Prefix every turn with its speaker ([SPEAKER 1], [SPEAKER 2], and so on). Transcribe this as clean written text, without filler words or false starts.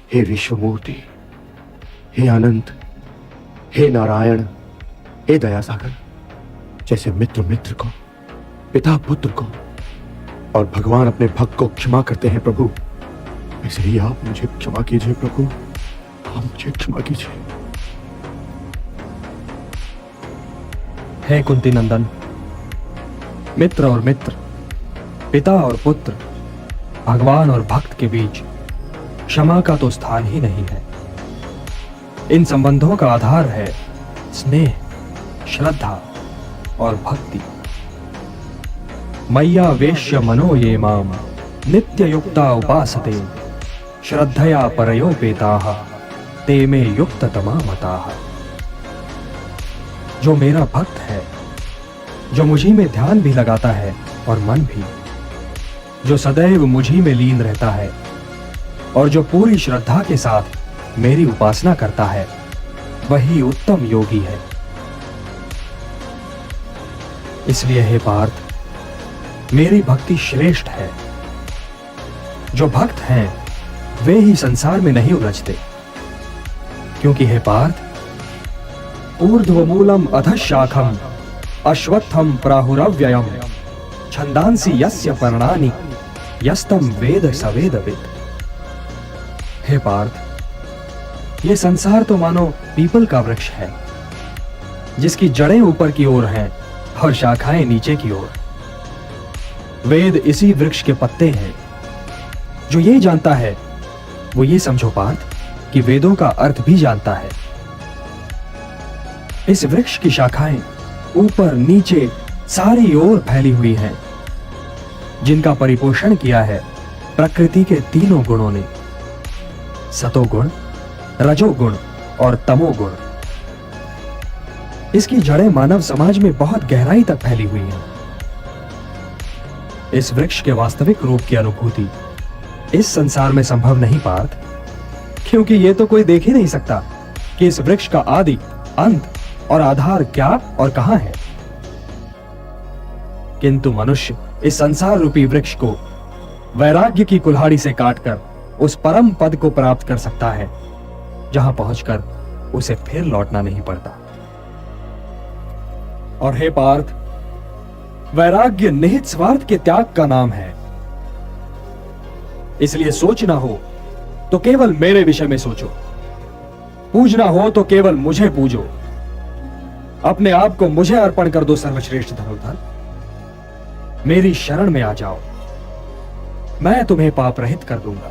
[SPEAKER 1] हे विश्वमूर्ति, हे अनंत, हे नारायण, हे दयासागर, जैसे मित्र मित्र को, पिता पुत्र को और भगवान अपने भक्त को क्षमा करते हैं प्रभु, वैसे ही आप मुझे क्षमा कीजिए प्रभु, आप मुझे क्षमा कीजिए।
[SPEAKER 2] हे कुंती नंदन, मित्र और मित्र, पिता और पुत्र, भगवान और भक्त के बीच क्षमा का तो स्थान ही नहीं है। इन संबंधों का आधार है स्नेह, श्रद्धा और भक्ति। मय्या वेश्य मनो ये माम नित्य युक्ता उपासते, श्रद्धया परयोपेताः ते मे युक्त तमा मताः। जो मेरा भक्त है, जो मुझी में ध्यान भी लगाता है और मन भी, जो सदैव मुझी में लीन रहता है और जो पूरी श्रद्धा के साथ मेरी उपासना करता है, वही उत्तम योगी है। इसलिए हे पार्थ, मेरी भक्ति श्रेष्ठ है। जो भक्त हैं वे ही संसार में नहीं उलझते, क्योंकि हे पार्थ, ऊर्ध्वमूलम अधः शाखम अश्वत्थम प्राहुरव्ययम छंदांसि यस्य पर्णानि यस्तम वेद सवेदविद। हे पार्थ, ये संसार तो मानो पीपल का वृक्ष है, जिसकी जड़ें ऊपर की ओर हैं और शाखाएं नीचे की ओर। वेद इसी वृक्ष के पत्ते हैं। जो ये जानता है वो ये समझो पार्थ कि वेदों का अर्थ भी जानता है। इस वृक्ष की शाखाएं ऊपर नीचे सारी ओर फैली हुई हैं, जिनका परिपोषण किया है प्रकृति के तीनों गुणों ने, सतोगुण, रजोगुण और तमोगुण। इसकी जड़ें मानव समाज में बहुत गहराई तक फैली हुई हैं। इस वृक्ष के वास्तविक रूप की अनुभूति इस संसार में संभव नहीं पार्थ, क्योंकि ये तो कोई देख ही नहीं सकता कि इस वृक्ष का आदि, अंत और आधार क्या और कहां है। किंतु मनुष्य इस संसार रूपी वृक्ष को वैराग्य की कुल्हाड़ी से काटकर उस परम पद को प्राप्त कर सकता है, जहां पहुंचकर उसे फिर लौटना नहीं पड़ता। और हे पार्थ, वैराग्य निहित स्वार्थ के त्याग का नाम है। इसलिए सोचना हो तो केवल मेरे विषय में सोचो, पूजना हो तो केवल मुझे पूजो, अपने आप को मुझे अर्पण कर दो सर्वश्रेष्ठ धनुर्धर। मेरी शरण में आ जाओ, मैं तुम्हें पाप रहित कर दूंगा।